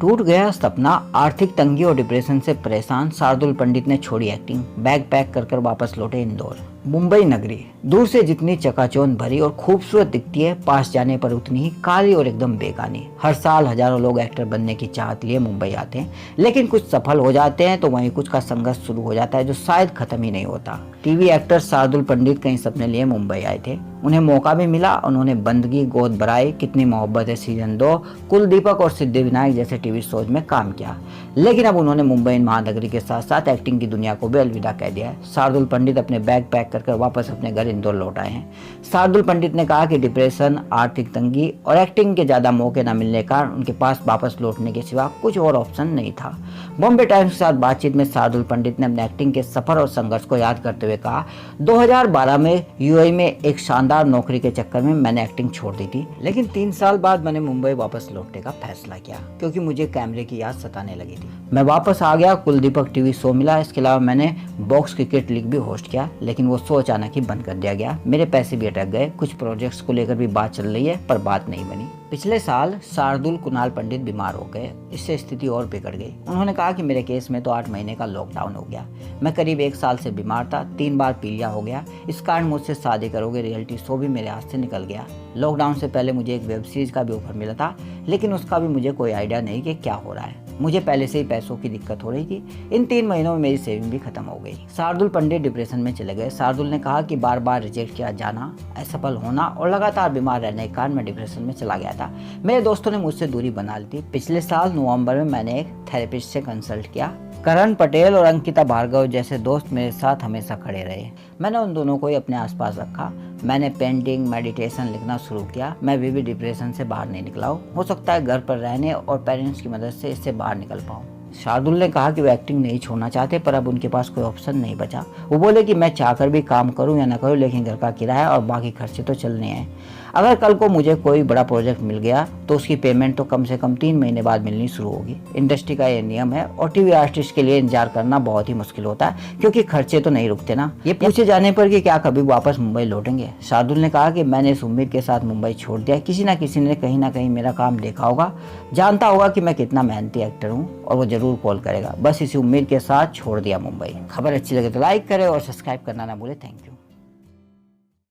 टूट गया सपना। आर्थिक तंगी और डिप्रेशन से परेशान शार्दुल पंडित ने छोड़ी एक्टिंग, बैग पैक कर वापस लौटे इंदौर। मुंबई नगरी दूर से जितनी चकाचौंध भरी और खूबसूरत दिखती है, पास जाने पर उतनी ही काली और एकदम बेगानी। हर साल हजारों लोग एक्टर बनने की चाहत लिए मुंबई आते हैं, लेकिन कुछ सफल हो जाते हैं तो वहीं कुछ का संघर्ष शुरू हो जाता है जो शायद खत्म ही नहीं होता। टीवी एक्टर शार्दुल पंडित कई सपने लिए मुंबई आए थे, उन्हें मौका भी मिला। उन्होंने बंदगी, गोद भराई, कितनी मोहब्बत है सीजन 2, कुलदीपक और सिद्धिविनायक जैसे टीवी शोज में काम किया, लेकिन अब उन्होंने मुंबई महानगरी के साथ साथ एक्टिंग की दुनिया को भी अलविदा कह दिया है। शार्दुल पंडित अपने बैग पैक कर वापस अपने घर इंदौर लौट आए हैं। शार्दुल पंडित ने कहा कि डिप्रेशन, आर्थिक तंगी और एक्टिंग के ज्यादा मौके न मिलने के कारण उनके पास वापस लौटने के सिवा कुछ और ऑप्शन नहीं था। बॉम्बे टाइम्स के साथ बातचीत में शार्दुल पंडित ने अपने एक्टिंग के सफर और संघर्ष को याद करते हुए कहा, 2012 में यूएई में एक शानदार नौकरी के चक्कर में मैंने एक्टिंग छोड़ दी थी, लेकिन 3 साल बाद मैंने मुंबई वापस लौटने का फैसला किया क्योंकि मुझे कैमरे की याद सताने लगी थी। मैं वापस आ गया, कुलदीपक टीवी शो मिला, इसके अलावा मैंने बॉक्स क्रिकेट लीग भी होस्ट किया, लेकिन वो शो अचानक ही बंद कर दिया गया। मेरे पैसे भी अटक गए। कुछ प्रोजेक्ट्स को लेकर भी बात चल रही है पर बात नहीं बनी। पिछले साल शार्दुल कुणाल पंडित बीमार हो गए, इससे स्थिति और बिगड़ गई। उन्होंने कहा कि मेरे केस में तो 8 महीने का लॉकडाउन हो गया। मैं करीब 1 साल से बीमार था, 3 बार पीलिया हो गया। इस कारण मुझसे शादी करोगे रियलिटी शो भी मेरे हाथ से निकल गया। लॉकडाउन से पहले मुझे एक वेब सीरीज का भी ऑफर मिला था, लेकिन उसका भी मुझे कोई आइडिया नहीं कि क्या हो रहा है। मुझे पहले से ही पैसों की दिक्कत हो रही थी। इन 3 महीनों में मेरी सेविंग भी खत्म हो गई। शार्दुल पंडित डिप्रेशन में चले गए। शार्दुल ने कहा कि बार बार रिजेक्ट किया जाना, असफल होना और लगातार बीमार रहने के कारण मैं डिप्रेशन में चला गया था। मेरे दोस्तों ने मुझसे दूरी बना ली थी। पिछले साल नवंबर में मैंने एक थेरेपिस्ट से कंसल्ट किया। करण पटेल और अंकिता भार्गव जैसे दोस्त मेरे साथ हमेशा खड़े रहे। मैंने उन दोनों को ही अपने आसपास रखा। मैंने पेंटिंग, मेडिटेशन, लिखना शुरू किया। मैं भी डिप्रेशन से बाहर नहीं निकला हूँ। हो सकता है घर पर रहने और पेरेंट्स की मदद से इससे बाहर निकल पाऊँ। शार्दुल ने कहा कि वो एक्टिंग नहीं छोड़ना चाहते, पर अब उनके पास कोई ऑप्शन नहीं बचा। वो बोले कि मैं चाहकर भी काम करूं या ना करूं, लेकिन घर का किराया और बाकी खर्चे तो चलने हैं। अगर कल को मुझे कोई बड़ा प्रोजेक्ट मिल गया तो उसकी पेमेंट तो कम से कम 3 महीने बाद मिलनी शुरू होगी। इंडस्ट्री का ये नियम है और टीवी आर्टिस्ट के लिए इंतजार करना बहुत ही मुश्किल होता है क्योंकि खर्चे तो नहीं रुकते ना। ये पूछे जाने पर कि क्या कभी वापस मुंबई लौटेंगे, शार्दुल ने कहा कि मैंने इस उम्मीद के साथ मुंबई छोड़ दिया। किसी ना किसी ने कहीं ना कहीं मेरा काम देखा होगा, जानता होगा कि मैं कितना मेहनती एक्टर हूँ और वो जरूर कॉल करेगा। बस इसी उम्मीद के साथ छोड़ दिया मुंबई। खबर अच्छी लगे तो लाइक करें और सब्सक्राइब करना ना भूले। Thank you.